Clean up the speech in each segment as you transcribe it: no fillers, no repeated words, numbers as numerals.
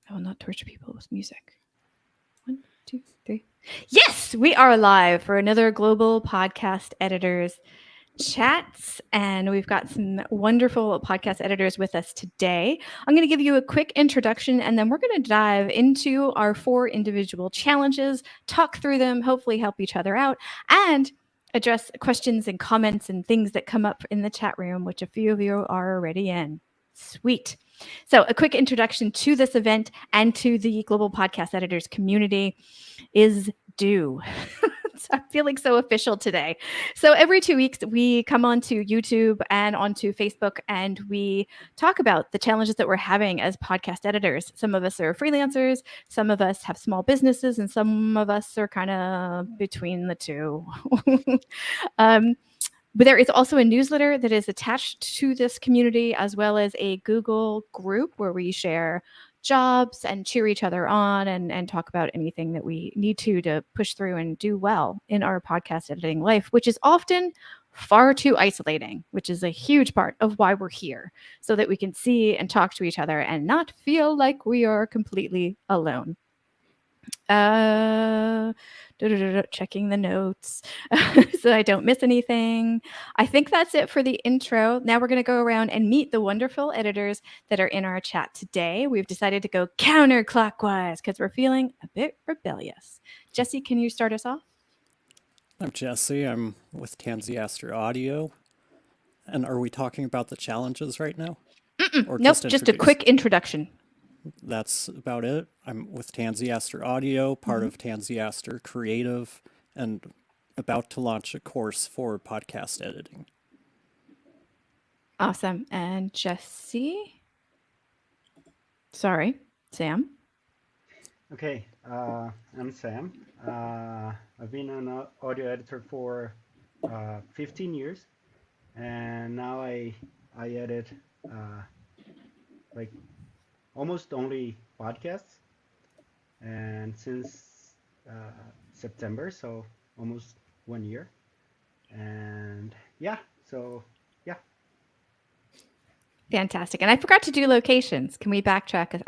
I will not torture people with music. 1, 2, 3. Yes, we are live for another Global Podcast Editors chats, and we've got some wonderful podcast editors with us today. I'm going to give you a quick introduction, and then we're going to dive into our 4 individual challenges, talk through them, hopefully help each other out, and address questions and comments and things that come up in the chat room, which a few of you are already in. Sweet. So a quick introduction to this event and to the Global Podcast Editors community is due. I'm feeling so official today. So every 2 weeks, we come onto YouTube and onto Facebook, and we talk about the challenges that we're having as podcast editors. Some of us are freelancers, some of us have small businesses, and some of us are kind of between the two. But there is also a newsletter that is attached to this community, as well as a Google group where we share jobs and cheer each other on and talk about anything that we need to push through and do well in our podcast editing life, which is often far too isolating, which is a huge part of why we're here, so that we can see and talk to each other and not feel like we are completely alone. Checking the notes so I don't miss anything. I think that's it for the intro. Now we're going to go around and meet the wonderful editors that are in our chat today. We've decided to go counterclockwise because we're feeling a bit rebellious. Jesse, can you start us off? I'm Jesse. I'm with Tansy Aster Audio. And are we talking about the challenges right now? Or nope, just a quick introduction. That's about it. I'm with Tansy Aster Audio, part of Tansy Aster Creative, and about to launch a course for podcast editing. Awesome. And Jesse? Sorry, Sam? Okay, I'm Sam. I've been an audio editor for 15 years, and now I edit like almost only podcasts, and since September, so almost 1 year. And yeah, so yeah. Fantastic. And I forgot to do locations. Can we backtrack?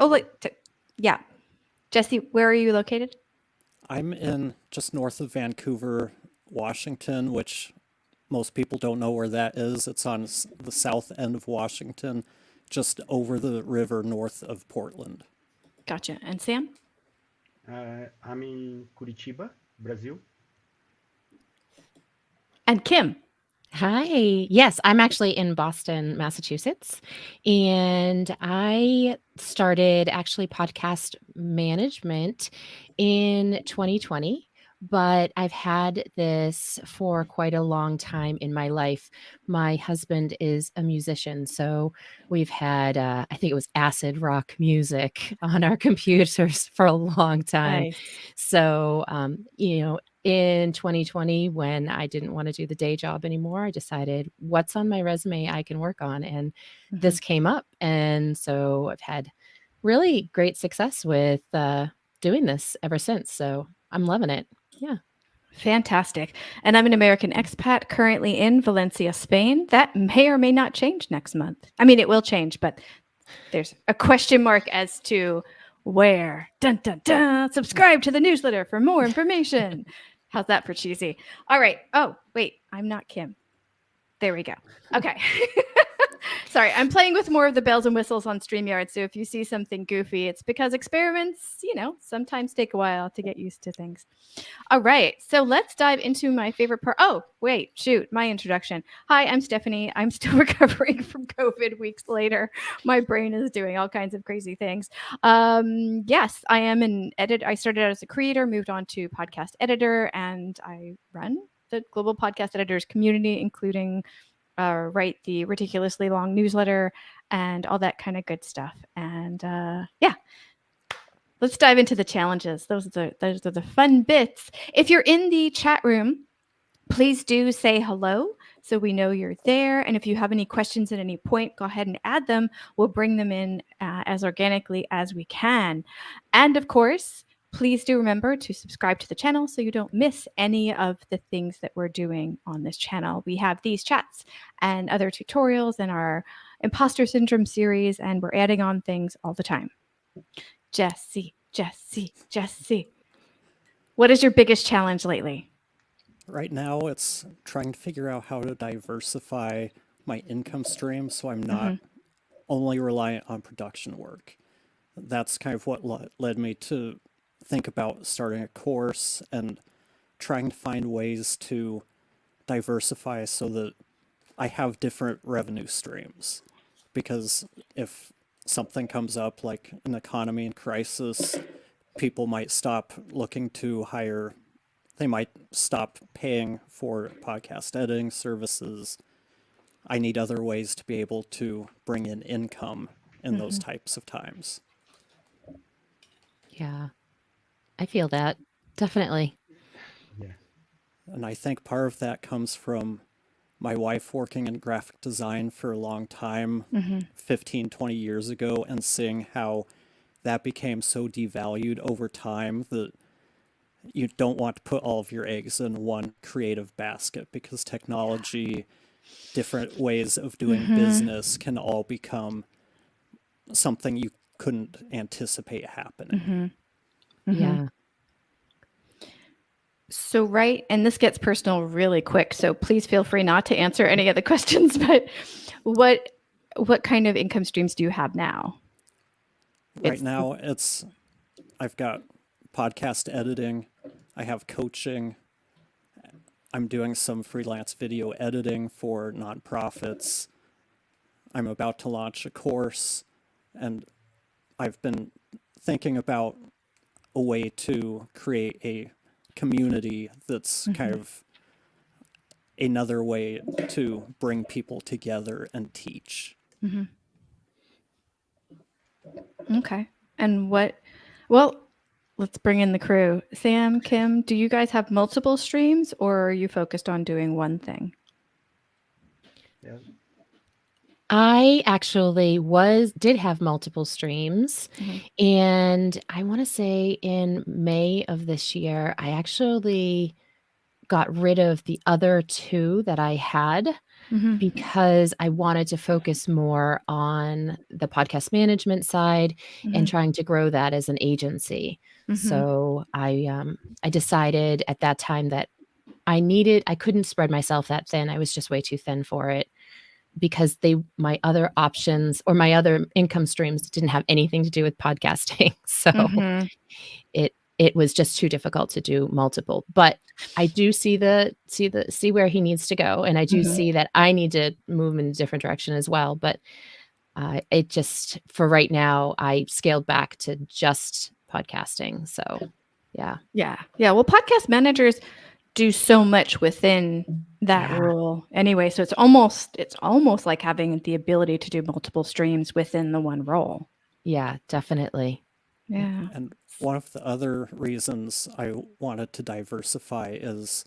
Yeah. Jesse, where are you located? I'm in just north of Vancouver, Washington, which most people don't know where that is. It's on the south end of Washington, just over the river north of Portland. Gotcha. And Sam? I'm in Curitiba, Brazil. And Kim? Hi. Yes, I'm actually in Boston, Massachusetts, and I started actually podcast management in 2020, but I've had this for quite a long time in my life. My husband is a musician, so we've had, I think it was acid rock music on our computers for a long time. Nice. So, in 2020, when I didn't want to do the day job anymore, I decided what's on my resume I can work on. And this came up. And so I've had really great success with doing this ever since. So I'm loving it. Yeah. Fantastic. And I'm an American expat currently in Valencia, Spain. That may or may not change next month. I mean, it will change, but there's a question mark as to where. Dun, dun, dun. Subscribe to the newsletter for more information. How's that for cheesy? All right. Oh, wait, I'm not Kim. There we go. Okay. Sorry, I'm playing with more of the bells and whistles on StreamYard. So if you see something goofy, it's because experiments, sometimes take a while to get used to things. All right. So let's dive into my favorite part. Oh, wait, shoot, my introduction. Hi, I'm Stephanie. I'm still recovering from COVID weeks later. My brain is doing all kinds of crazy things. Yes, I am an editor. I started out as a creator, moved on to podcast editor, and I run the Global Podcast Editors community, including write the ridiculously long newsletter and all that kind of good stuff. And yeah, let's dive into the challenges. Those are the fun bits. If you're in the chat room, please do say hello so we know you're there. And if you have any questions at any point, go ahead and add them. We'll bring them in as organically as we can. And of course, please do remember to subscribe to the channel so you don't miss any of the things that we're doing on this channel. We have these chats and other tutorials in our Imposter Syndrome series, and we're adding on things all the time. Jesse, Jesse, Jesse. What is your biggest challenge lately? Right now, it's trying to figure out how to diversify my income stream so I'm not only reliant on production work. That's kind of what led me to think about starting a course and trying to find ways to diversify so that I have different revenue streams. Because if something comes up like an economy in crisis, people might stop looking to hire, they might stop paying for podcast editing services. I need other ways to be able to bring in income in those types of times. Yeah, I feel that. Definitely. Yeah. And I think part of that comes from my wife working in graphic design for a long time, 15, 20 years ago, and seeing how that became so devalued over time that you don't want to put all of your eggs in one creative basket because technology, different ways of doing business can all become something you couldn't anticipate happening. Yeah. So, right, and this gets personal really quick, so please feel free not to answer any of the questions, but what kind of income streams do you have now? Right now, I've got podcast editing, I have coaching, I'm doing some freelance video editing for nonprofits. I'm about to launch a course, and I've been thinking about a way to create a community that's kind of another way to bring people together and teach. Okay. And well, let's bring in the crew. Sam, Kim, do you guys have multiple streams or are you focused on doing one thing? Yeah. I actually did have multiple streams, and I want to say in May of this year, I actually got rid of the other 2 that I had because I wanted to focus more on the podcast management side and trying to grow that as an agency. So I decided at that time that I couldn't spread myself that thin. I was just way too thin for it because my other options or my other income streams didn't have anything to do with podcasting. So it was just too difficult to do multiple. But I do see where he needs to go, and I do see that I need to move in a different direction as well. But it just, for right now, I scaled back to just podcasting. So yeah. Yeah. Well, podcast managers do so much within that Yeah. role anyway. So it's almost like having the ability to do multiple streams within the one role. Yeah, definitely. Yeah. And one of the other reasons I wanted to diversify is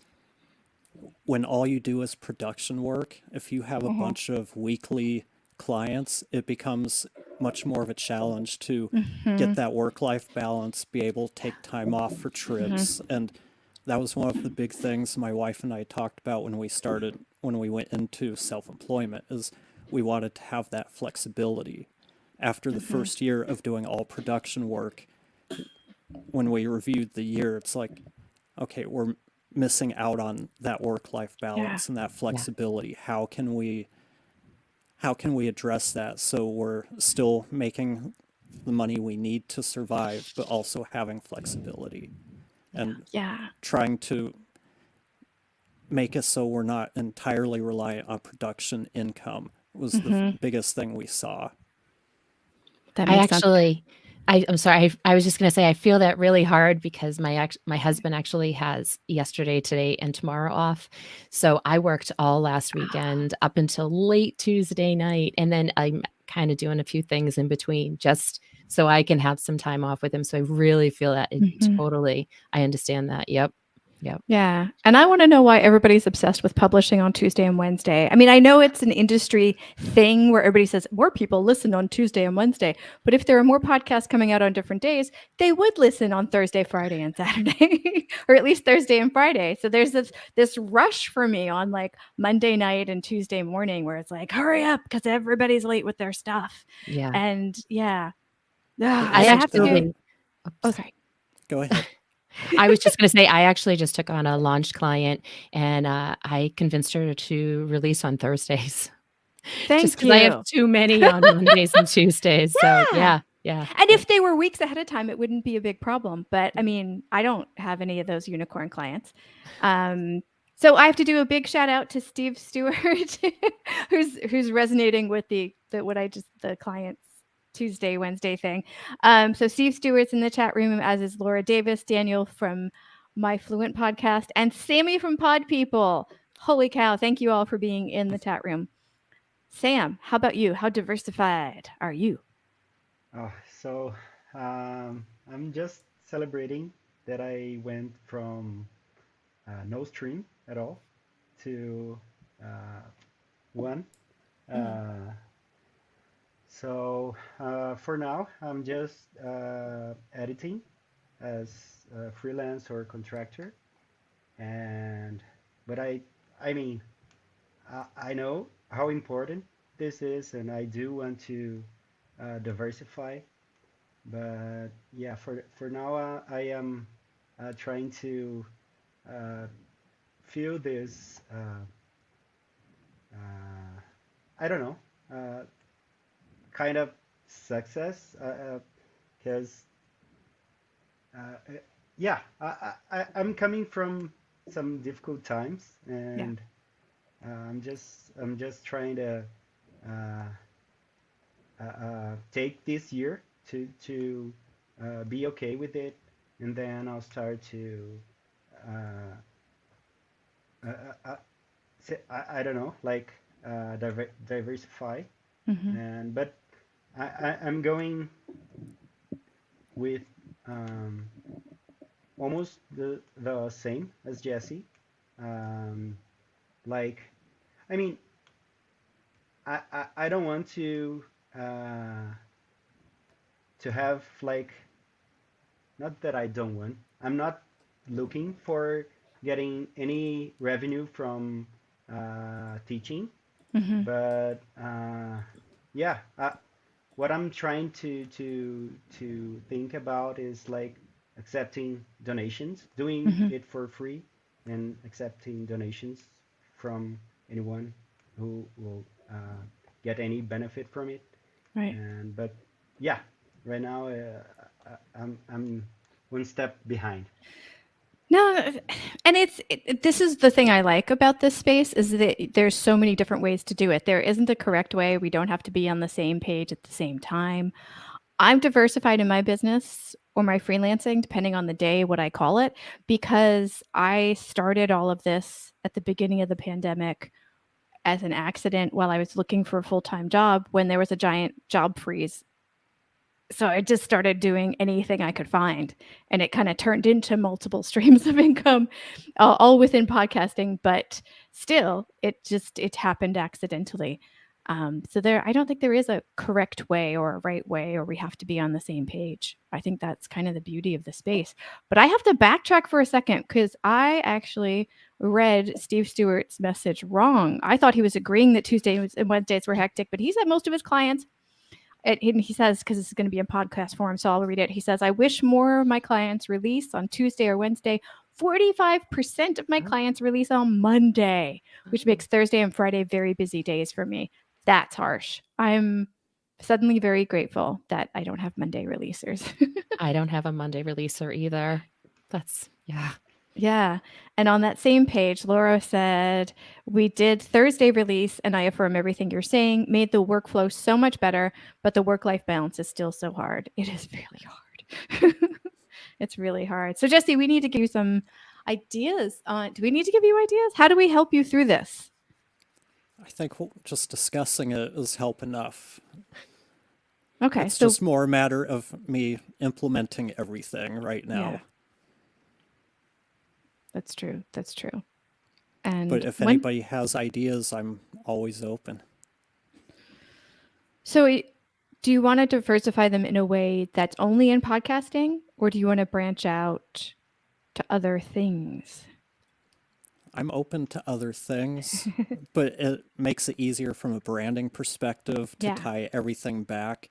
when all you do is production work, if you have a bunch of weekly clients, it becomes much more of a challenge to get that work-life balance, be able to take time off for trips. And that was one of the big things my wife and I talked about when we went into self-employment, is we wanted to have that flexibility. After the first year of doing all production work, when we reviewed the year, it's like, okay, we're missing out on that work-life balance and that flexibility. How can we address that so we're still making the money we need to survive, but also having flexibility and trying to make it so we're not entirely reliant on production income was the biggest thing we saw. That I makes sense. actually, I'm sorry. I was just going to say I feel that really hard because my husband actually has yesterday, today, and tomorrow off. So I worked all last weekend up until late Tuesday night, and then I'm kind of doing a few things in between just so I can have some time off with him. So I really feel that totally. I understand that. Yep. Yeah. And I want to know why everybody's obsessed with publishing on Tuesday and Wednesday. I mean, I know it's an industry thing where everybody says more people listen on Tuesday and Wednesday, but if there are more podcasts coming out on different days, they would listen on Thursday, Friday, and Saturday, or at least Thursday and Friday. So there's this rush for me on like Monday night and Tuesday morning where it's like, hurry up because everybody's late with their stuff. Yeah. And I also have to do. actually, Oh, sorry. Go ahead. I was just going to say, I actually just took on a launch client and I convinced her to release on Thursdays just Thank because I have you. too many on Mondays and Tuesdays. So Yeah. yeah. And if they were weeks ahead of time, it wouldn't be a big problem. But I mean, I don't have any of those unicorn clients. So I have to do a big shout out to Steve Stewart, who's resonating with the clients Tuesday, Wednesday thing. So Steve Stewart's in the chat room, as is Laura Davis, Daniel from My Fluent podcast, and Sammy from Pod People. Holy cow. Thank you all for being in the chat room. Sam, how about you? How diversified are you? So I'm just celebrating that I went from no stream at all to one. So for now, I'm just editing as a freelance or contractor, and but I mean, I know how important this is, and I do want to diversify. But yeah, for now, I am trying to uh, feel this. I don't know, kind of success, because yeah, I'm coming from some difficult times, Yeah. and I'm just trying to uh, take this year to be okay with it, and then I'll start to uh, uh, uh, uh, I don't know, like diversify, Mm-hmm. but I'm going with um, almost the same as Jesse. Um, like, I mean, I don't want uh, to have like, not that I don't want. I'm not looking for getting any revenue from teaching, Mm-hmm. but yeah, what I'm trying to think about is like accepting donations, doing Mm-hmm. it for free, and accepting donations from anyone who will get any benefit from it. Right. And but yeah, right now I'm one step behind. No, and this is the thing I like about this space is that there's so many different ways to do it. There isn't a correct way. We don't have to be on the same page at the same time. I'm diversified in my business or my freelancing, depending on the day, what I call it, because I started all of this at the beginning of the pandemic as an accident while I was looking for a full-time job when there was a giant job freeze. So I just started doing anything I could find, and it kind of turned into multiple streams of income, all within podcasting. But still, it happened accidentally. So I don't think there is a correct way or a right way, or we have to be on the same page. I think that's kind of the beauty of the space. But I have to backtrack for a second because I actually read Steve Stewart's message wrong. I thought he was agreeing that Tuesdays and Wednesdays were hectic, but he said most of his clients and he says, because this is going to be in podcast form, so I'll read it. He says, I wish more of my clients release on Tuesday or Wednesday. 45% of my clients release on Monday, which makes Thursday and Friday very busy days for me. That's harsh. I'm suddenly very grateful that I don't have Monday releasers. I don't have a Monday releaser either. That's Yeah. And on that same page, Laura said, we did Thursday release, and I affirm everything you're saying, made the workflow so much better, but the work life balance is still so hard. It is really hard. It's really hard. So, Jesse, we need to give you some ideas. Do we need to give you ideas? How do we help you through this? I think just discussing it is help enough. Okay. It's So, just more a matter of me implementing everything right now. yeah, that's true. That's true. And But if anybody has ideas, I'm always open. So, do you want to diversify them in a way that's only in podcasting, or do you want to branch out to other things? I'm open to other things, but it makes it easier from a branding perspective to Yeah. tie everything back.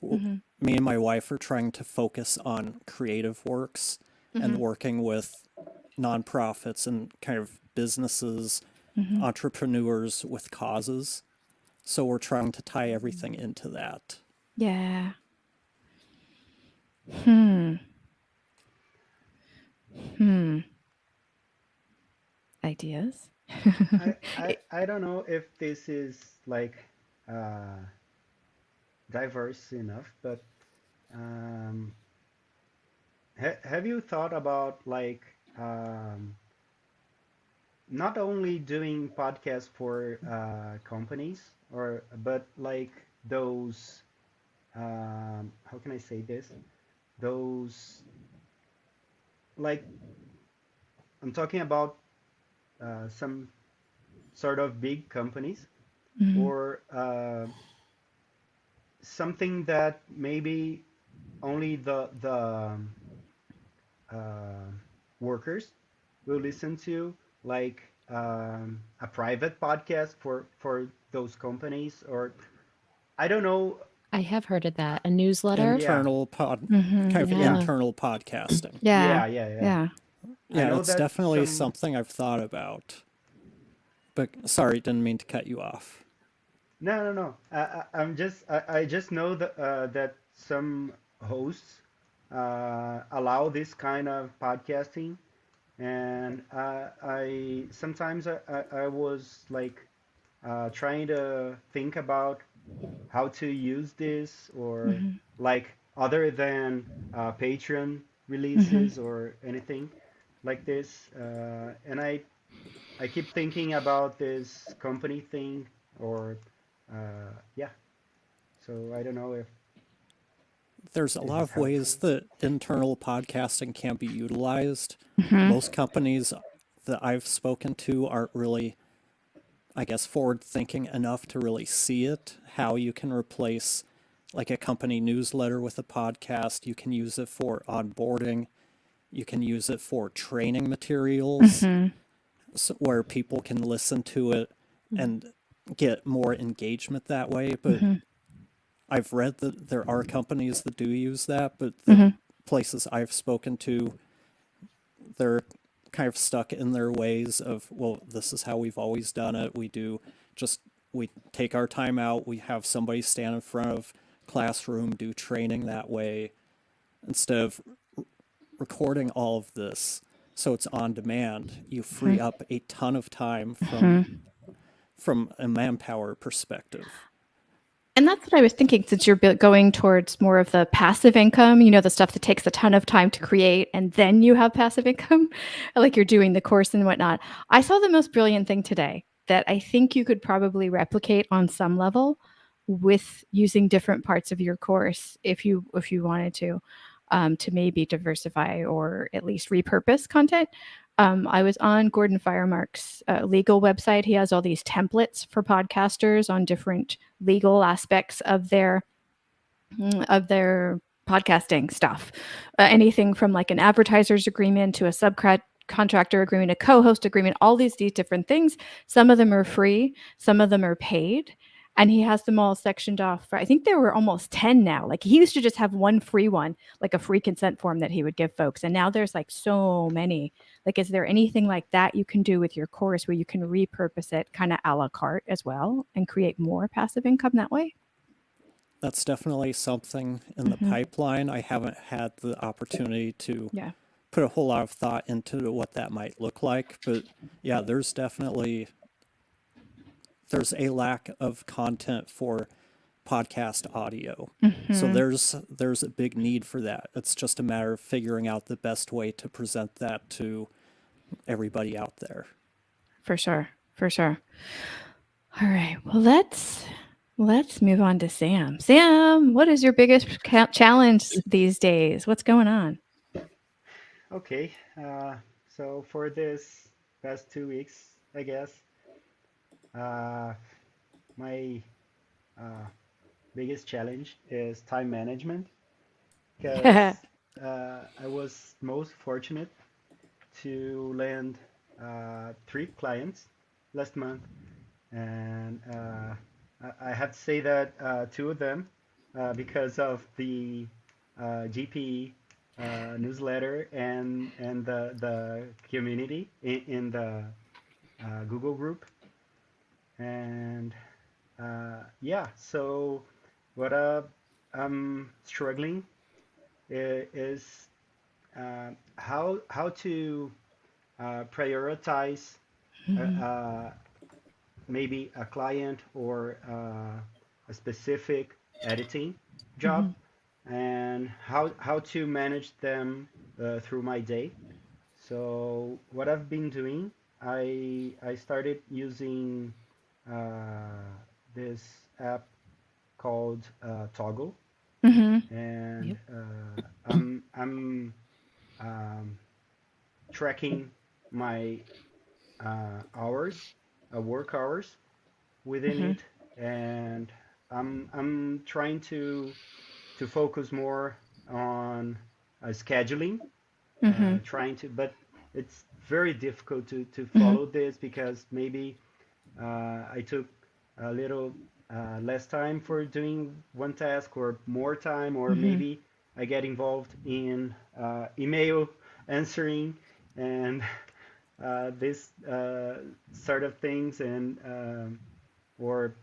Mm-hmm. Me and my wife are trying to focus on creative works and Mm-hmm. working with nonprofits and kind of businesses, Mm-hmm. entrepreneurs with causes. So we're trying to tie everything into that. Yeah. Hmm. Hmm. Ideas? I don't know if this is like uh, diverse enough, but um, have you thought about like not only doing podcasts for companies or but like those how can I say this? Those like I'm talking about some sort of big companies Mm-hmm. or something that maybe only the uh, workers will listen to, like a private podcast for those companies, or I don't know. I have heard of that. A newsletter. Yeah, Mm-hmm. Kind of Yeah. internal podcasting. Yeah. yeah. Yeah. I Yeah, know it's that definitely some. something I've thought about. But sorry, didn't mean to cut you off. No, no, no. I just know that that some hosts allow this kind of podcasting, and I sometimes I was like trying to think about how to use this, or Mm-hmm. like other than Patreon Mm-hmm. releases or anything like this, and I keep thinking about this company thing, or yeah. So I don't know if There's a this lot is of ways helpful. that internal podcasting can be utilized. Mm-hmm. Most companies that I've spoken to aren't really, I guess, forward thinking enough to really see it, how you can replace like a company newsletter with a podcast. You can use it for onboarding. You can use it for training materials Mm-hmm. where people can listen to it and get more engagement that way. But Mm-hmm. I've read that there are companies that do use that, but the Mm-hmm. places I've spoken to, they're kind of stuck in their ways of, well, this is how we've always done it. We take our time out, we have somebody stand in front of classroom, do training that way, instead of recording all of this so it's on demand. You free up a ton of time Mm-hmm. from a manpower perspective. And that's what I was thinking, since you're going towards more of the passive income, the stuff that takes a ton of time to create, and then you have passive income, like you're doing the course and whatnot. I saw the most brilliant thing today that I think you could probably replicate on some level with using different parts of your course if you wanted to maybe diversify or at least repurpose content. I was on Gordon Firemark's legal website. He has all these templates for podcasters on different legal aspects of their podcasting stuff. Anything from like an advertiser's agreement to a subcontractor agreement, a co-host agreement, all these different things. Some of them are free, some of them are paid. And he has them all sectioned off. I think there were almost 10 now. Like he used to just have one free one, like a free consent form that he would give folks. And now there's like so many. Like, is there anything like that you can do with your course where you can repurpose it kind of a la carte as well and create more passive income that way? That's definitely something in the Mm-hmm. pipeline. I haven't had the opportunity to Yeah. put a whole lot of thought into what that might look like, but yeah, there's a lack of content for podcast audio. So Mm-hmm. there's a big need for that. It's just a matter of figuring out the best way to present that to everybody out there. For sure. For sure. All right. Well, let's move on to Sam. Sam, what is your biggest challenge these days? What's going on? Okay, so for this past 2 weeks, I guess uh, my uh, biggest challenge is time management, because I was most fortunate to land 3 clients last month, and I have to say that 2 of them because of the GP newsletter and the community in the Google group. And yeah, so what I'm struggling is how to prioritize Mhm. uh, maybe a client or a specific editing job, Mhm. and how to manage them through my day. So what I've been doing, I started using this app called Toggle, Mhm. and Yep. I'm um, tracking my hours, work hours within Mhm. it, and I'm trying to focus more on scheduling, Mhm. trying to, but it's very difficult to Mhm. follow this because maybe I took a little less time for doing one task or more time, or Mhm. maybe I get involved in email answering and this sort of things, and or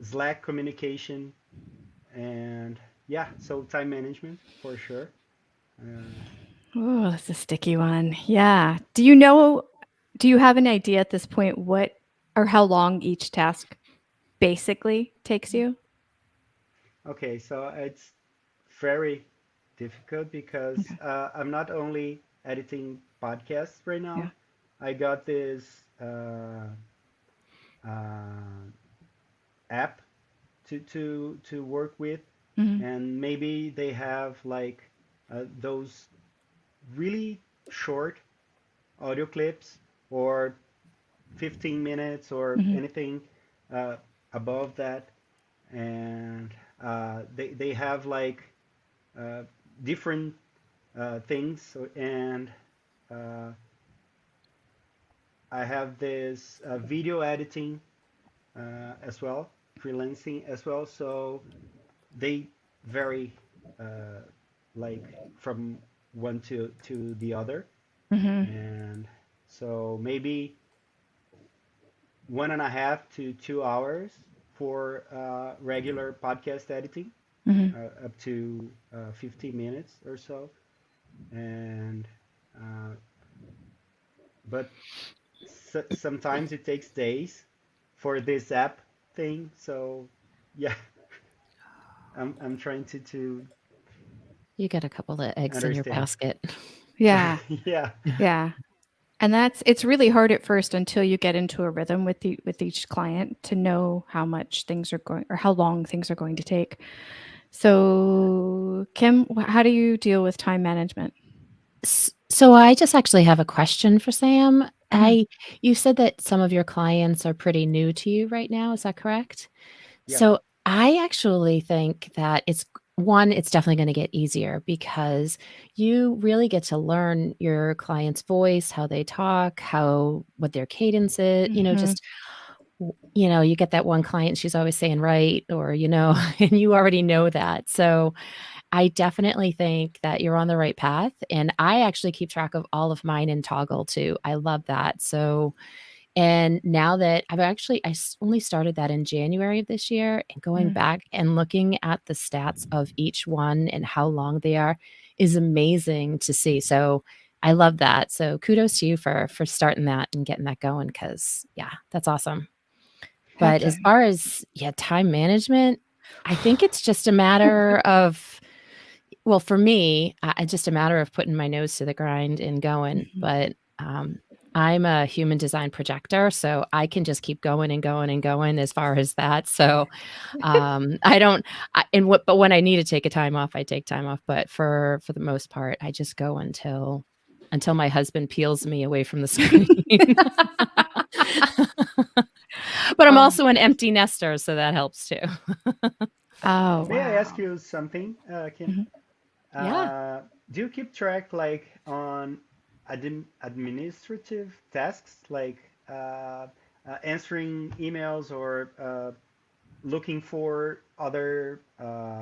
Slack communication, and yeah, so time management for sure. Uh, Oh, that's a sticky one. Yeah. Do you have an idea at this point what or how long each task basically takes you? okay, so it's very difficult because Okay. I'm not only editing podcasts right Yeah. now. I got this uh, app to work with, Mhm. and maybe they have like those really short audio clips or 15 minutes or Mhm. anything uh, above that, and they have like uh, different things. And uh, I have this video editing as well, freelancing as well. So they vary uh, like from one to the other, Mhm. and so maybe 1.5 to 2 hours for regular podcast editing, Mhm. up to 15 minutes or so. And uh, but sometimes it takes days for this app thing. So yeah, I'm trying to You got a couple of eggs in your understand. basket. Yeah. Yeah. Yeah. And it's really hard at first until you get into a rhythm with each client to know how much things are going or how long things are going to take. So, Kim, how do you deal with time management? So I just actually have a question for Sam. Mhm. You said that some of your clients are pretty new to you right now. Is that correct? Yep. So I actually think that it's definitely going to get easier because you really get to learn your client's voice, how they talk, what their cadence is, Mhm. just you get that one client, she's always saying right, or and you already know that. So I definitely think that you're on the right path, and I actually keep track of all of mine in Toggle too. I love that. So, and now that only started that in January of this year, and going Mhm. back and looking at the stats of each one and how long they are is amazing to see. So, I love that. So, kudos to you for starting that and getting that going because yeah, that's awesome. But Heck yeah. as far as yeah, time management, I think it's just a matter of well, for me, it's just a matter of putting my nose to the grind and going, Mhm. but, I'm a human design projector, so I can just keep going and going and going as far as that, so, I don't I and what but when I need to take a time off, I take time off, but for the most part, I just go until my husband peels me away from the screen. But I'm Um, also an empty nester, so that helps too. oh, May I ask wow. you something, Kim? Mhm. Yeah. Uh, do you keep track like on administrative tasks like answering emails or looking for other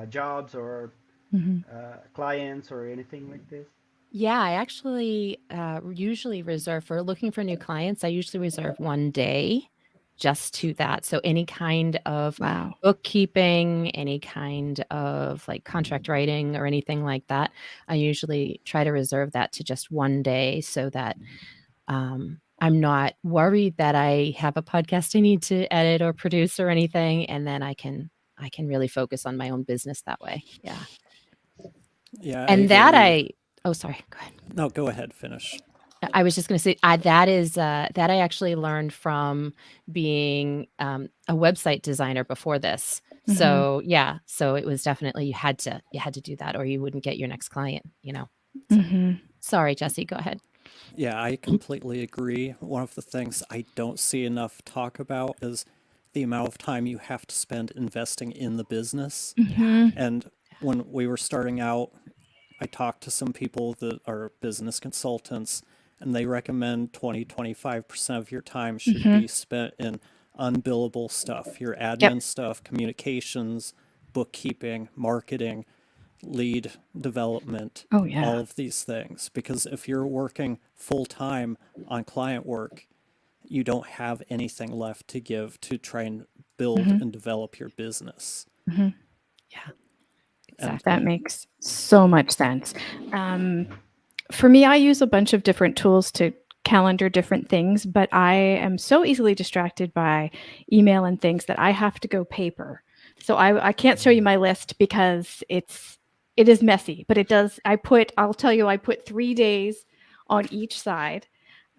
jobs or Mhm. clients or anything like this? Yeah, I actually usually reserve for looking for new clients. I usually reserve 1 day just to that. So any kind of Wow. bookkeeping, any kind of like contract writing or anything like that, I usually try to reserve that to just 1 day so that I'm not worried that I have a podcast I need to edit or produce or anything, and then I can really focus on my own business that way. Yeah. Yeah, I And that agree. I oh sorry, go ahead. No, go ahead, finish. I was just going to say that is that I actually learned from being a website designer before this. Mhm. So yeah, so it was definitely you had to do that or you wouldn't get your next client, you know. So Mhm. sorry, Jesse, go ahead. Yeah, I completely agree. One of the things I don't see enough talk about is the amount of time you have to spend investing in the business. Yeah, Mhm. And when we were starting out, I talked to some people that are business consultants, and they recommend 25% of your time should Mhm. be spent in unbillable stuff, your Yep. admin stuff, communications, bookkeeping, marketing, lead development, Oh yeah. all of these things. Because if you're working full time on client work, you don't have anything left to give to try and build Mhm. and develop your business. Mhm. yeah, And That exactly. makes so much sense. Um, for me, I use a bunch of different tools to calendar different things, but I am so easily distracted by email and things that I have to go paper. So I can't show you my list because it is messy, but it does. I'll tell you, I put 3 days on each side.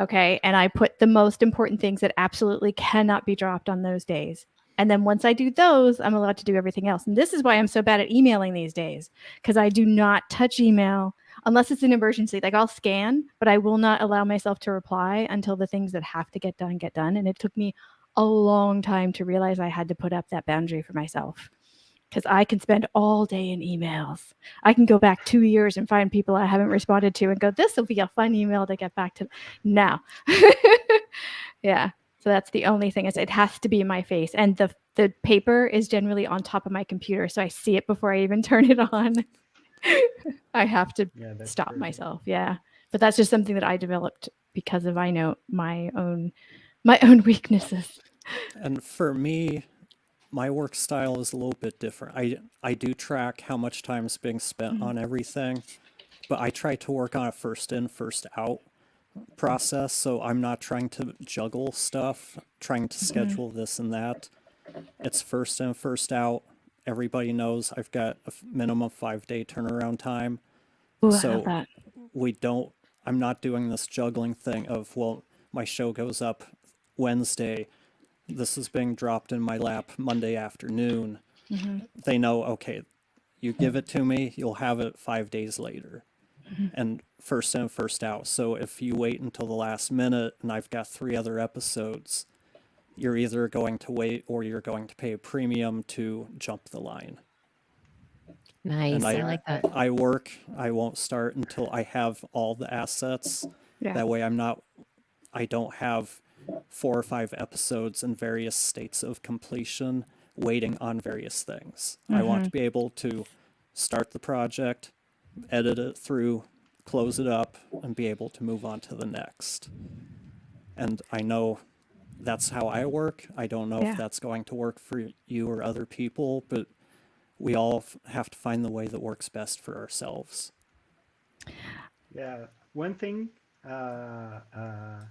Okay. And I put the most important things that absolutely cannot be dropped on those days. And then once I do those, I'm allowed to do everything else. And this is why I'm so bad at emailing these days, because I do not touch email unless it's an emergency. Like I'll scan, but I will not allow myself to reply until the things that have to get done get done. And it took me a long time to realize I had to put up that boundary for myself because I can spend all day in emails. I can go back 2 years and find people I haven't responded to and go, this will be a fun email to get back to now. Yeah. So that's the only thing is it has to be my face. And the paper is generally on top of my computer. So I see it before I even turn it on. I have to Yeah, that's stop perfect. myself. Yeah. But that's just something that I developed because of I know my own weaknesses. and for me, my work style is a little bit different. I do track how much time is being spent Mhm. on everything, but I try to work on a first in, first out process. So I'm not trying to juggle stuff, trying to Mhm. schedule this and that. It's first in, first out. Everybody knows I've got a minimum 5 day turnaround time. Ooh, I love So that. we don't, I'm not doing this juggling thing of, well, my show goes up Wednesday. This is being dropped in my lap Monday afternoon. Hmm. They know, okay, you give it to me, you'll have it 5 days later. And first in, first out. So if you wait until the last minute and I've got 3 other episodes, you're either going to wait or you're going to pay a premium to jump the line. And Nice. I Yeah, like that. I won't start until I have all the assets. Yeah. That way I don't have 4 or 5 episodes in various states of completion waiting on various things. I want Hmm. to be able to start the project, edit it through, close it up, and be able to move on to the next. And I know that's how I work. I don't know if Yeah. that's going to work for you or other people, but we all have to find the way that works best for ourselves. yeah. One thing, uh, uh,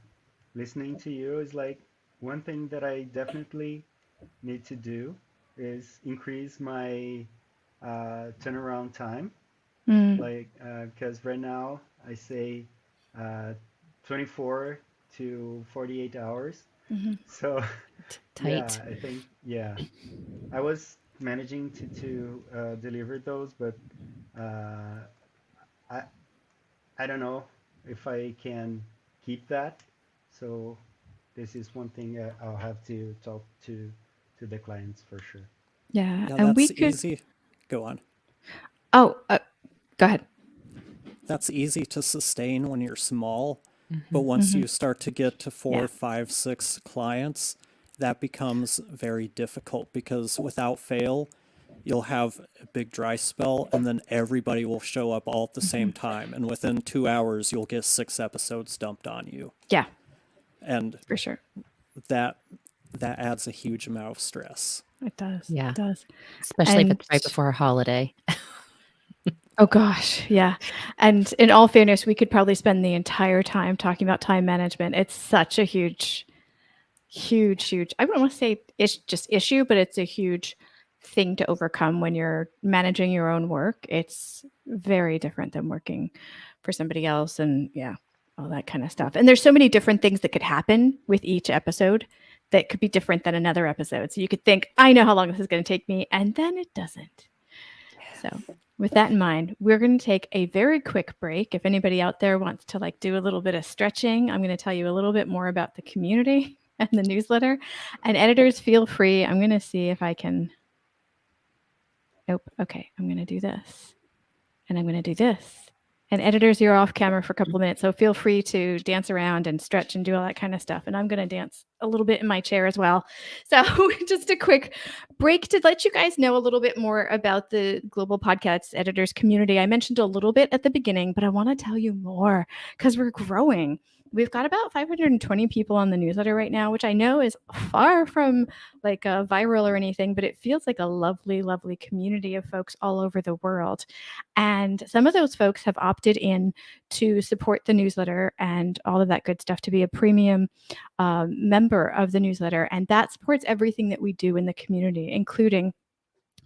listening to you is like one thing that I definitely need to do is increase my turnaround time. Mm. Like, because right now I say uh, 24 to 48 hours. Hmm. So, yeah, Tight. I think, yeah, I was managing to deliver those, but uh, I I don't know if I can keep that. So this is one thing I'll have to talk to the clients for sure. Yeah. Yeah, And we that's could. easy. Go on. Oh, go ahead. That's easy to sustain when you're small, but Hmm. once Hmm. you start to get to four, Yeah. five, 6 clients, that becomes very difficult because without fail, you'll have a big dry spell and then everybody will show up all at the same time. And within 2 hours, you'll get 6 episodes dumped on you. Yeah, And for sure. that that adds a huge amount of stress. It does. Yeah. It does. Especially if And it's right before a holiday. oh gosh, yeah. And in all fairness, we could probably spend the entire time talking about time management. It's such a huge, huge. I wouldn't want to say it's just issue, but it's a huge thing to overcome when you're managing your own work. It's very different than working for somebody else, and yeah, all that kind of stuff. And there's so many different things that could happen with each episode that could be different than another episode. So you could think, I know how long this is going to take me, and then it doesn't. So with that in mind, we're going to take a very quick break. If anybody out there wants to like do a little bit of stretching, I'm going to tell you a little bit more about the community and the newsletter. And editors, feel free. I'm going to see if I can. Nope. Okay. I'm going to do this. And I'm going to do this. And editors, you're off camera for a couple of minutes. So feel free to dance around and stretch and do all that kind of stuff. And I'm going to dance a little bit in my chair as well. So just a quick break to let you guys know a little bit more about the Global Podcasts Editors community. I mentioned a little bit at the beginning, but I want to tell you more because we're growing. We've got about 520 people on the newsletter right now, which I know is far from like a viral or anything, but it feels like a lovely, lovely community of folks all over the world. And some of those folks have opted in to support the newsletter and all of that good stuff to be a premium member of the newsletter. And that supports everything that we do in the community, including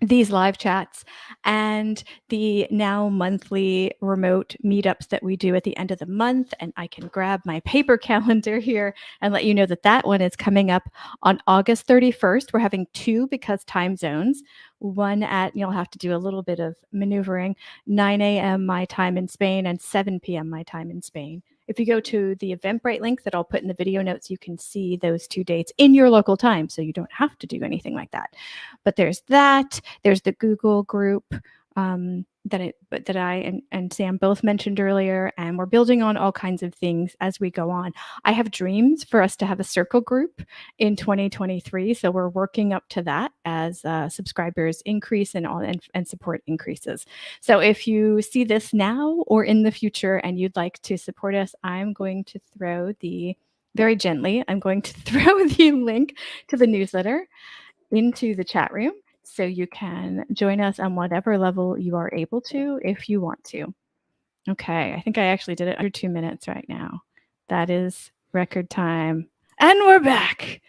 these live chats and the now monthly remote meetups that we do at the end of the month. And I can grab my paper calendar here and let you know that that one is coming up on August 31st. We're having two because time zones. One at, you'll have to do a little bit of maneuvering, 9 a.m. my time in Spain and 7 p.m. my time in Spain. If you go to the Eventbrite link that I'll put in the video notes, you can see those two dates in your local time. So you don't have to do anything like that. But there's that. There's the Google group that I and Sam both mentioned earlier. And we're building on all kinds of things as we go on. I have dreams for us to have a circle group in 2023. So we're working up to that as subscribers increase and support increases. So if you see this now or in the future and you'd like to support us, I'm going to throw very gently, I'm going to throw the link to the newsletter into the chat room so you can join us on whatever level you are able to if you want to. Okay, I think I actually did it under 2 minutes right now. That is record time. And we're back.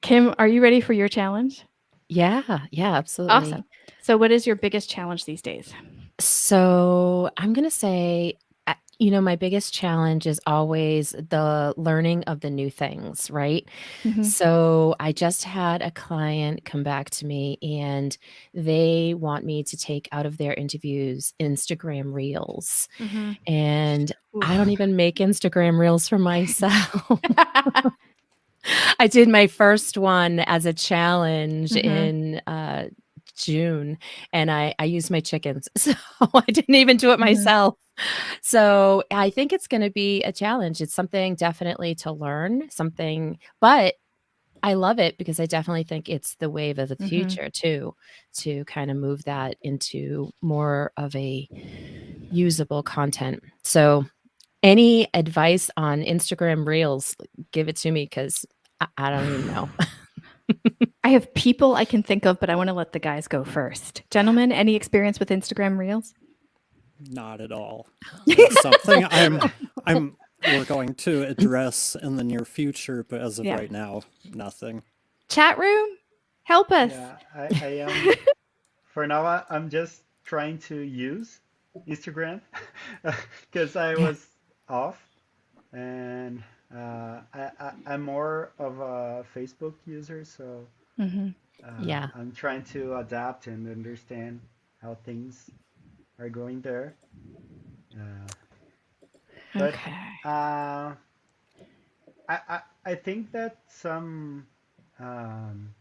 Kim, are you ready for your challenge? Yeah, absolutely. Awesome. So what is your biggest challenge these days? So I'm going to say, my biggest challenge is always the learning of the new things, right? Mhm. So I just had a client come back to me and they want me to take out of their interviews Instagram reels. Mhm. And I don't even make Instagram reels for myself. I did my first one as a challenge in June, and I used my chickens, so I didn't even do it myself. So I think it's going to be a challenge. It's something definitely to learn, but I love it because I definitely think it's the wave of the future too, to kind of move that into more of a usable content. So any advice on Instagram Reels, give it to me because I don't even know. I have people I can think of, but I want to let the guys go first. Gentlemen, any experience with Instagram Reels? Not at all. It's something we're going to address in the near future, but as of right now, nothing. Chat room, help us. Yeah, I am. For now, I'm just trying to use Instagram because I was off, and I'm more of a Facebook user, so Yeah. I'm trying to adapt and understand how things are going there. But Okay. I think that some um,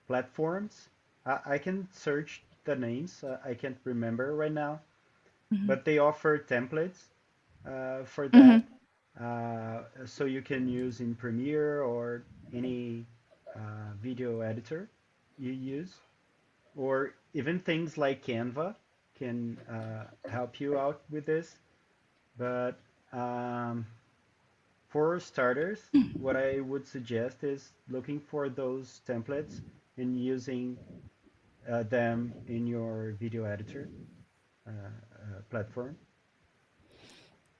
platforms, I can search the names. I can't remember right now, but they offer templates for that. So you can use in Premiere or any video editor you use, or even things like Canva can help you out with this. But um, for starters, what I would suggest is looking for those templates and using them in your video editor platform.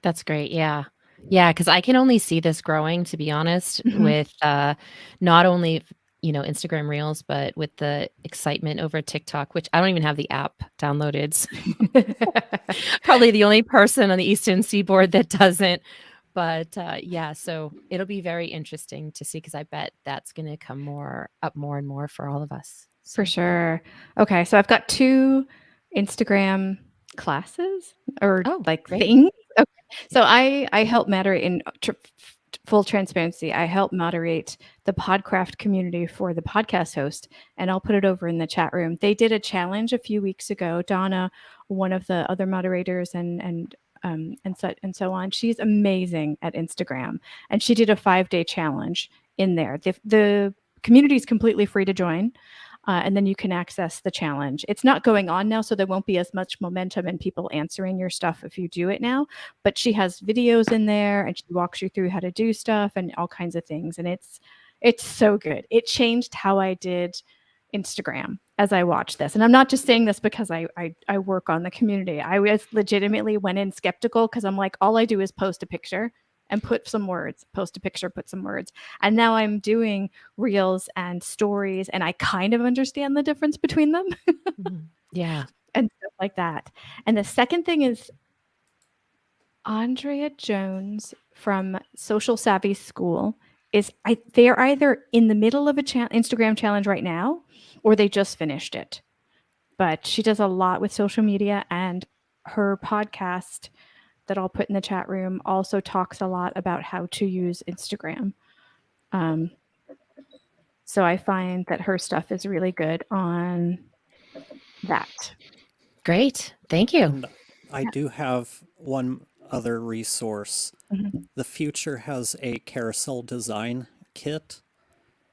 That's great. Yeah. Yeah, because I can only see this growing, to be honest, Mhm. with not only Instagram Reels, but with the excitement over TikTok, which I don't even have the app downloaded. So probably the only person on the Eastern Seaboard that doesn't. But yeah, so it'll be very interesting to see because I bet that's going to come more and more for all of us. For So sure. Okay, so I've got 2 Instagram classes or oh, like great. things. Okay. So I help moderate in full transparency. I help moderate the Podcraft community for the podcast host, and I'll put it over in the chat room. They did a challenge a few weeks ago. Donna, one of the other moderators, and so on. She's amazing at Instagram, and she did a 5-day challenge in there. The community is completely free to join. And then you can access the challenge. It's not going on now, so there won't be as much momentum and people answering your stuff if you do it now. But she has videos in there, and she walks you through how to do stuff and all kinds of things. And it's so good. It changed how I did Instagram as I watched this. And I'm not just saying this because I work on the community. I was legitimately went in skeptical because I'm like, all I do is post a picture and put some words, post a picture, put some words. And now I'm doing reels and stories, and I kind of understand the difference between them Mhm. Yeah. and stuff like that. And the second thing is Andrea Jones from Social Savvy School they're either in the middle of a Instagram challenge right now, or they just finished it. But she does a lot with social media, and her podcast that I'll put in the chat room also talks a lot about how to use Instagram. So I find that her stuff is really good on that. Great. Thank you. And I do have one other resource. Mhm. The Future has a carousel design kit.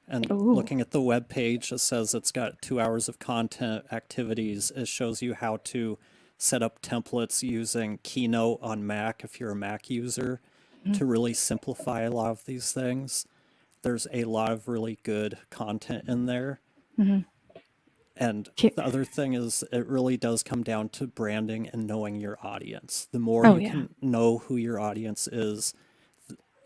And Ooh. looking at the web page, it says it's got 2 hours of content activities. It shows you how to set up templates using Keynote on Mac if you're a Mac user to really simplify a lot of these things. There's a lot of really good content in there. Mhm. And Ki- the other thing is it really does come down to branding and knowing your audience. The more Oh, you yeah. can know who your audience is,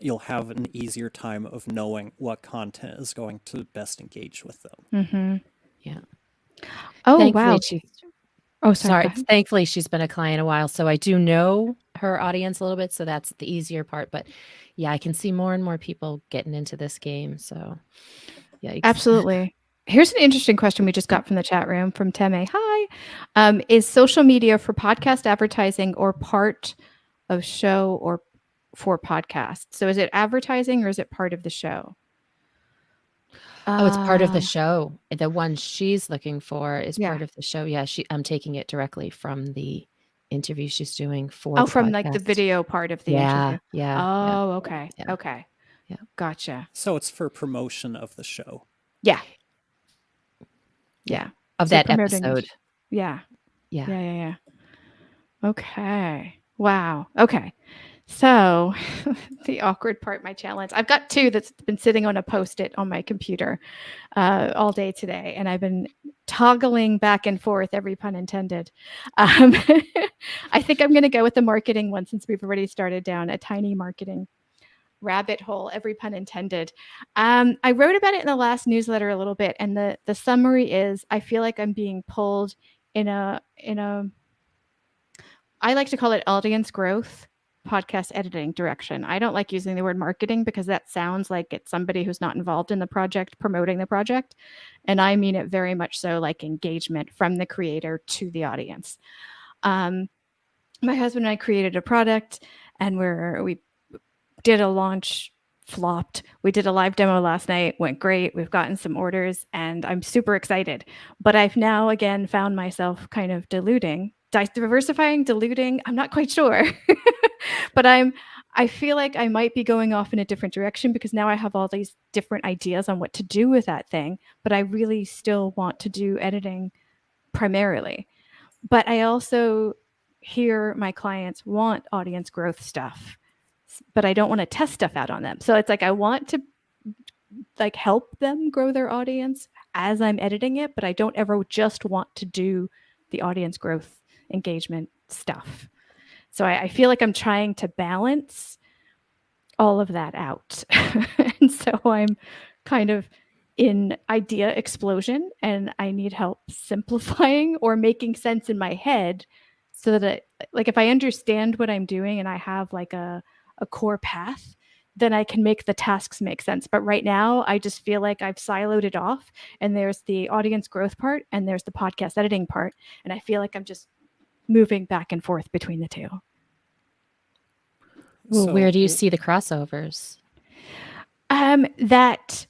you'll have an easier time of knowing what content is going to best engage with them. Mhm. Yeah. Oh, Thankfully, wow. she's Oh, sorry. sorry. Go ahead. Thankfully, she's been a client a while, so I do know her audience a little bit. So that's the easier part. But yeah, I can see more and more people getting into this game. So yikes. Absolutely. Here's an interesting question we just got from the chat room from Teme. Hi. Is social media for podcast advertising or part of show or for podcast? So is it advertising or is it part of the show? Oh, it's part of the Uh, show. The one she's looking for is Yeah. part of the show. Yeah, I'm taking it directly from the interview she's doing for Oh, the from like the podcast. video part of the Yeah, interview. yeah, yeah, Oh, okay. yeah. Okay. Yeah. Gotcha. So it's for promotion of the show. Yeah. Yeah. Yeah. Of So that promoting episode. Yeah. Yeah. Yeah. Okay. Wow. Okay. So the awkward part, my challenge. I've got 2 that's been sitting on a Post-it on my computer all day today, and I've been toggling back and forth, every pun intended. I think I'm going to go with the marketing one since we've already started down a tiny marketing rabbit hole, every pun intended. I wrote about it in the last newsletter a little bit, and the summary is I feel like I'm being pulled in a I like to call it audience growth podcast editing direction. I don't like using the word marketing because that sounds like it's somebody who's not involved in the project promoting the project. And I mean it very much so like engagement from the creator to the audience. My husband and I created a product, and we did a launch, flopped. We did a live demo last night, went great. We've gotten some orders, and I'm super excited. But I've now again found myself kind of diversifying, diluting. I'm not quite sure, but I feel like I might be going off in a different direction because now I have all these different ideas on what to do with that thing, but I really still want to do editing primarily. But I also hear my clients want audience growth stuff, but I don't want to test stuff out on them. So it's like I want to like help them grow their audience as I'm editing it, but I don't ever just want to do the audience growth engagement stuff. So I feel like I'm trying to balance all of that out. And so I'm kind of in idea explosion and I need help simplifying or making sense in my head so that like if I understand what I'm doing and I have like a core path, then I can make the tasks make sense. But right now I just feel like I've siloed it off and there's the audience growth part and there's the podcast editing part. And I feel like I'm just moving back and forth between the two. Well, So where do you see the crossovers? That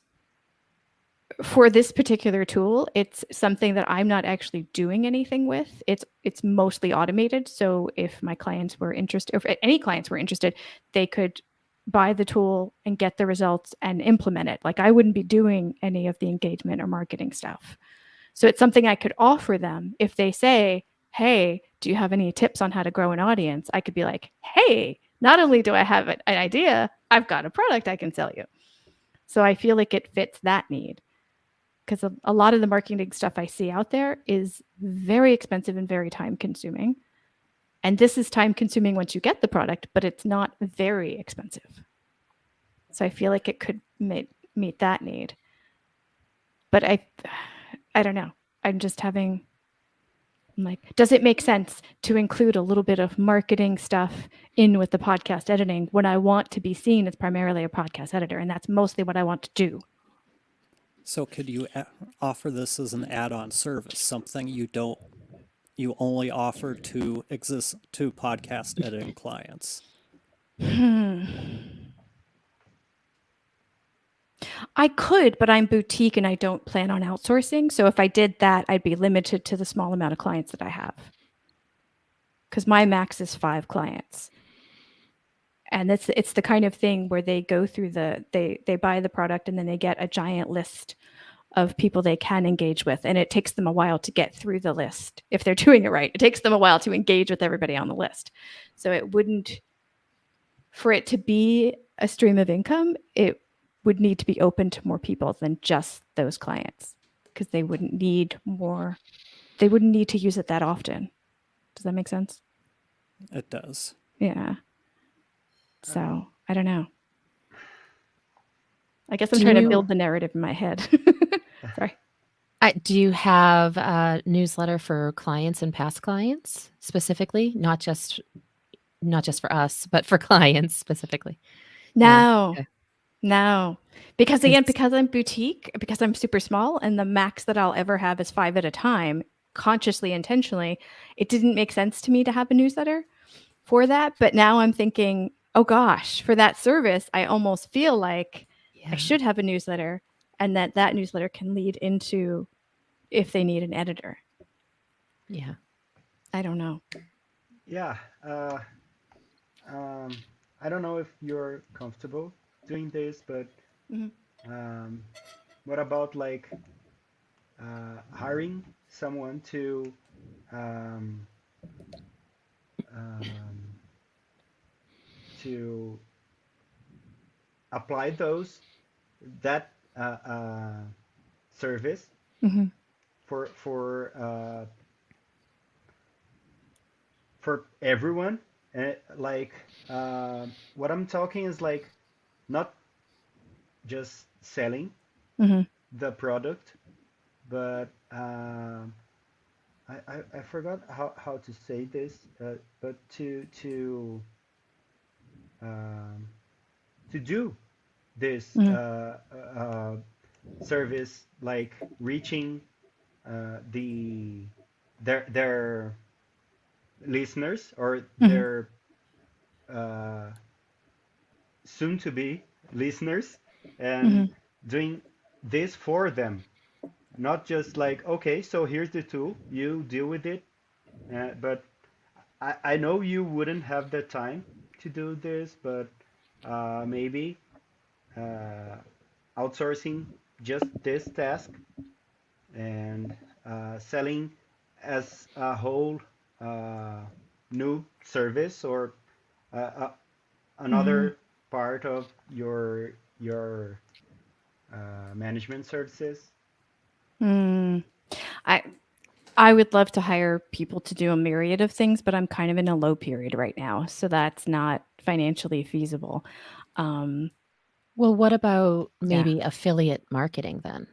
for this particular tool, it's something that I'm not actually doing anything with. It's mostly automated. So if my clients were interested, if any clients were interested, they could buy the tool and get the results and implement it. Like I wouldn't be doing any of the engagement or marketing stuff. So it's something I could offer them if they say, hey, do you have any tips on how to grow an audience? I could be like, hey, not only do I have an idea, I've got a product I can sell you. So I feel like it fits that need because a lot of the marketing stuff I see out there is very expensive and very time consuming. And this is time consuming once you get the product, but it's not very expensive. So I feel like it could meet that need. But I don't know. I'm just having like, does it make sense to include a little bit of marketing stuff in with the podcast editing when I want to be seen as primarily a podcast editor? And that's mostly what I want to do. So could you offer this as an add-on service, something you only offer to podcast editing clients? I could, but I'm boutique and I don't plan on outsourcing. So if I did that, I'd be limited to the small amount of clients that I have. Because my max is 5 clients. And it's the kind of thing where they go through they buy the product and then they get a giant list of people they can engage with. And it takes them a while to get through the list. If they're doing it right, it takes them a while to engage with everybody on the list. So it wouldn't, for it to be a stream of income, it would need to be open to more people than just those clients because they wouldn't need to use it that often. Does that make sense? It does. Yeah. So I don't know. I guess I'm trying to build the narrative in my head. Sorry. Do you have a newsletter for clients and past clients specifically? Not just for us, but for clients specifically? No. Okay. No. Because again, because I'm boutique, because I'm super small and the max that I'll ever have is 5 at a time, consciously, intentionally, it didn't make sense to me to have a newsletter for that. But now I'm thinking, oh gosh, for that service, I almost feel like I should have a newsletter and that newsletter can lead into if they need an editor. Yeah. I don't know. Yeah. I don't know if you're comfortable doing this, but what about like hiring someone to to apply that service for everyone. Like what I'm talking is like not just selling the product, but I forgot how to say this, but to do this service, like reaching their listeners or their soon to be listeners, and doing this for them, not just like, okay, so here's the tool, you deal with it, but I know you wouldn't have the time to do this, but maybe uh, outsourcing just this task and selling as a whole uh, new service or Mm-hmm. another part of your management services. Mm. I I would love to hire people to do a myriad of things, but I'm kind of in a low period right now, so that's not financially feasible. Um, Well, what about yeah, maybe affiliate marketing then?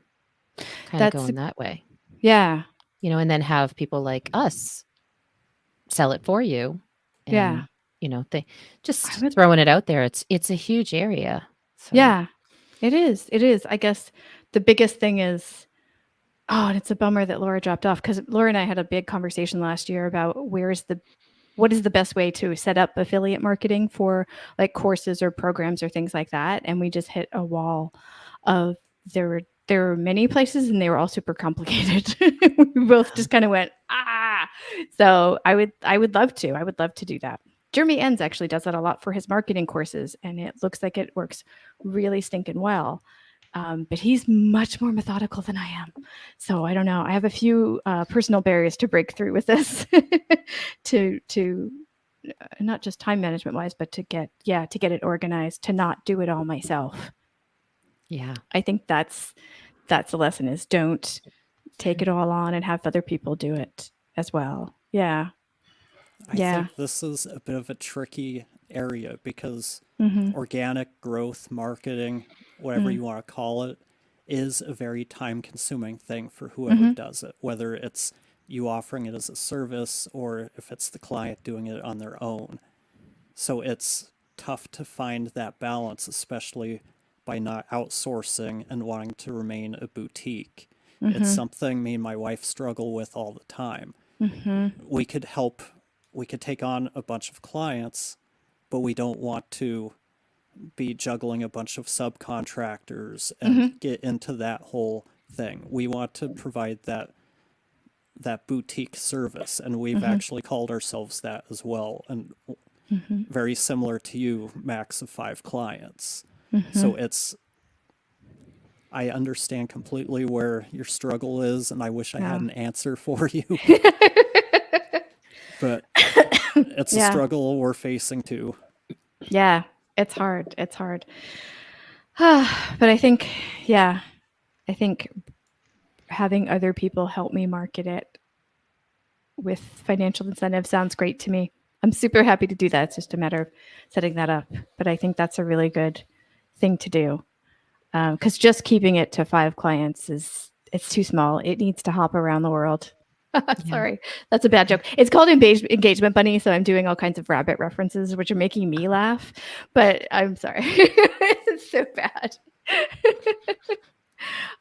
Kind of that's going that way, yeah, and then have people like us sell it for you, yeah. and they I just would, throwing it out there. It's a huge area. So, yeah. It is. It is. I guess the biggest thing is, oh, and it's a bummer that Laura dropped off because Laura and I had a big conversation last year about what is the best way to set up affiliate marketing for like courses or programs or things like that, and we just hit a wall of there were many places and they were all super complicated. We both just kind of went ah. So I would love to do that. Jeremy Enns actually does that a lot for his marketing courses, and it looks like it works really stinking well. But he's much more methodical than I am. So I don't know. I have a few personal barriers to break through with this, to not just time management wise, but to get it organized, to not do it all myself. yeah. I think that's the lesson: is don't take it all on and have other people do it as well. Yeah, I yeah. think this is a bit of a tricky area because Mm-hmm. organic growth marketing, whatever Mm-hmm. you want to call it, is a very time consuming thing for whoever Mm-hmm. does it, whether it's you offering it as a service or if it's the client doing it on their own. So it's tough to find that balance, especially by not outsourcing and wanting to remain a boutique. It's Mm-hmm. something me and my wife struggle with all the time. Mm-hmm. We could help, we could take on a bunch of clients, but we don't want to be juggling a bunch of subcontractors and Mm-hmm. get into that whole thing. We want to provide that boutique service, and we've Mm-hmm. actually called ourselves that as well. And Mm-hmm. very similar to you, max of 5 clients. Mm-hmm. So I understand completely where your struggle is, and I wish I had Yeah. an answer for you, but it's a Yeah. struggle we're facing too. Yeah. It's hard. It's hard. But I think, yeah, I think having other people help me market it with financial incentive sounds great to me. I'm super happy to do that. It's just a matter of setting that up. But I think that's a really good thing to do, because just keeping it to 5 clients it's too small. It needs to hop around the world. Yeah. Sorry, that's a bad joke. It's called Engagement Bunny, so I'm doing all kinds of rabbit references, which are making me laugh. But I'm sorry, it's so bad.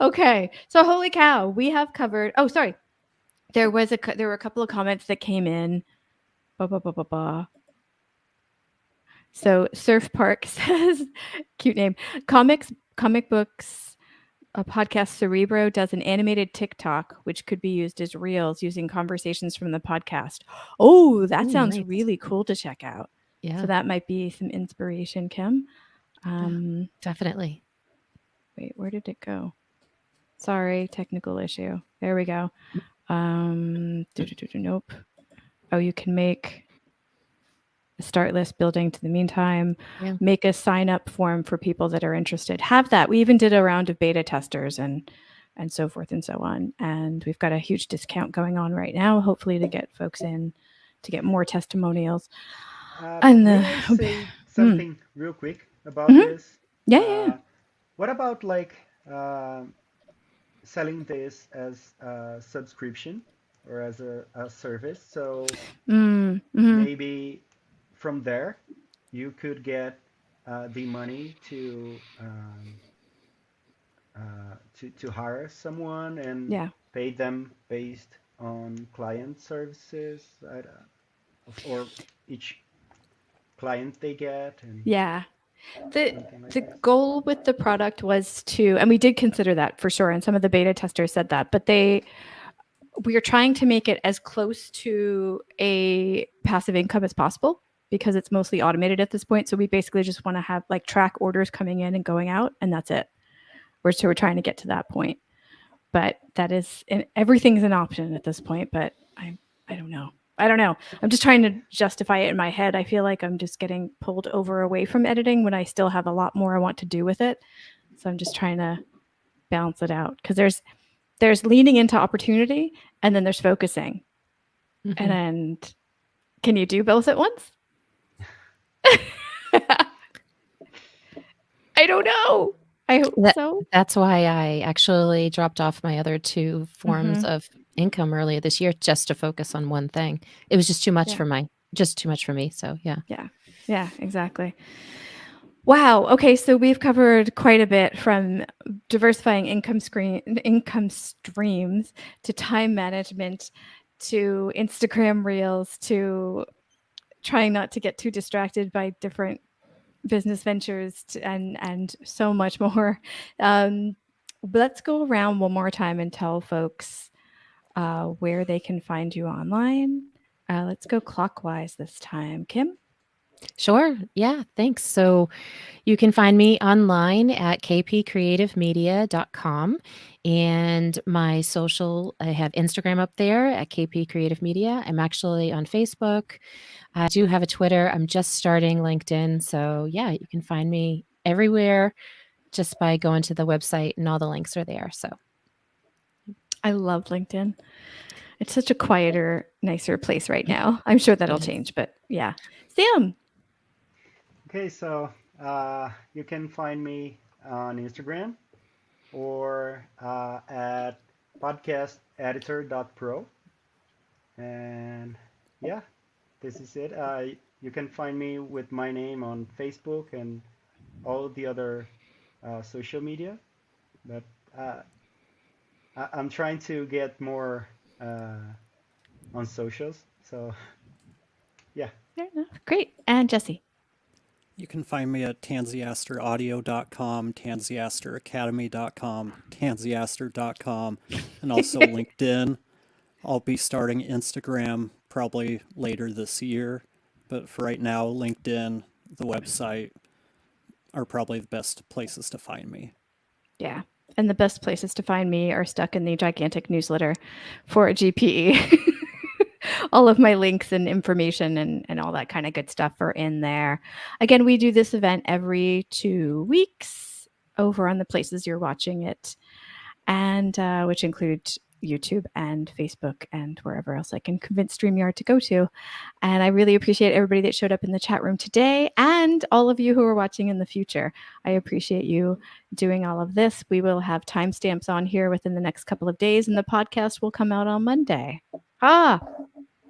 Okay, so holy cow, we have covered. Oh, sorry, there were a couple of comments that came in. Ba, ba, ba, ba, ba. So Surf Park says, cute name, comic books. A podcast Cerebro does an animated TikTok, which could be used as reels using conversations from the podcast. Oh, that Ooh, sounds nice. really cool to check out. Yeah. So that might be some inspiration, Kim. Definitely. Wait, where did it go? Sorry, technical issue. There we go. Nope. Oh, you can make a start list building to the meantime. Yeah. Make a sign up form for people that are interested. Have that. We even did a round of beta testers and so forth and so on. And we've got a huge discount going on right now, hopefully to get folks in to get more testimonials. And May I say Hmm. something real quick about Mhm. this? Yeah, yeah. What about like selling this as a subscription or as a service? So Mm-hmm. maybe from there you could get the money to hire someone and Yeah. pay them based on client services or each client they get and Yeah. The something like the that. goal with the product was to, and we did consider that for sure, and some of the beta testers said that, but we are trying to make it as close to a passive income as possible. because it's mostly automated at this point. So we basically just want to have like track orders coming in and going out, and that's it. We're trying to get to that point. But that is, and everything's an option at this point. But I don't know. I don't know. I'm just trying to justify it in my head. I feel like I'm just getting pulled over away from editing when I still have a lot more I want to do with it. So I'm just trying to balance it out, because there's leaning into opportunity, and then there's focusing. Mhm. And can you do both at once? I don't know. I hope so. That's why I actually dropped off my other two forms Mhm. of income earlier this year, just to focus on one thing. It was just too much Yeah. for me. So yeah. Yeah, exactly. Wow. Okay, so we've covered quite a bit, from diversifying income streams to time management to Instagram Reels to trying not to get too distracted by different business ventures and so much more. Let's go around one more time and tell folks where they can find you online. Let's go clockwise this time. Kim? Sure. Yeah. Thanks. So you can find me online at kpcreativemedia.com, and my social, I have Instagram up there at KP Creative Media. I'm actually on Facebook. I do have a Twitter. I'm just starting LinkedIn. So yeah, you can find me everywhere just by going to the website, and all the links are there. So I love LinkedIn. It's such a quieter, nicer place right now. I'm sure that'll Yes. change, but yeah. Sam. Okay, so you can find me on Instagram or at podcasteditor.pro. And yeah, this is it. You can find me with my name on Facebook and all the other social media. But I'm trying to get more on socials. So yeah. Fair enough. Great. And Jesse. You can find me at tanziasteraudio.com, tanziasteracademy.com, tanziaster.com, and also LinkedIn. I'll be starting Instagram probably later this year, but for right now, LinkedIn, the website are probably the best places to find me. Yeah. And the best places to find me are stuck in the gigantic newsletter for GPE. All of my links and information and all that kind of good stuff are in there. Again, we do this event every 2 weeks over on the places you're watching it, and which include YouTube and Facebook and wherever else I can convince StreamYard to go to. And I really appreciate everybody that showed up in the chat room today, and all of you who are watching in the future. I appreciate you doing all of this. We will have timestamps on here within the next couple of days, and the podcast will come out on Monday.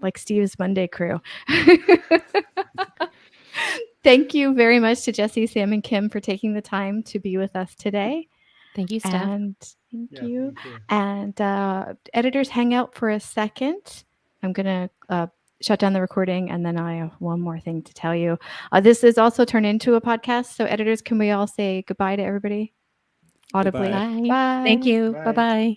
Like Steve's Monday crew. Thank you very much to Jesse, Sam, and Kim for taking the time to be with us today. Thank you, Steph. And thank Yeah, you. thank you. And editors, hang out for a second. I'm going to shut down the recording, and then I have one more thing to tell you. This is also turned into a podcast. So editors, can we all say goodbye to everybody? Audibly. Goodbye. Bye. Thank you. Bye. Bye-bye.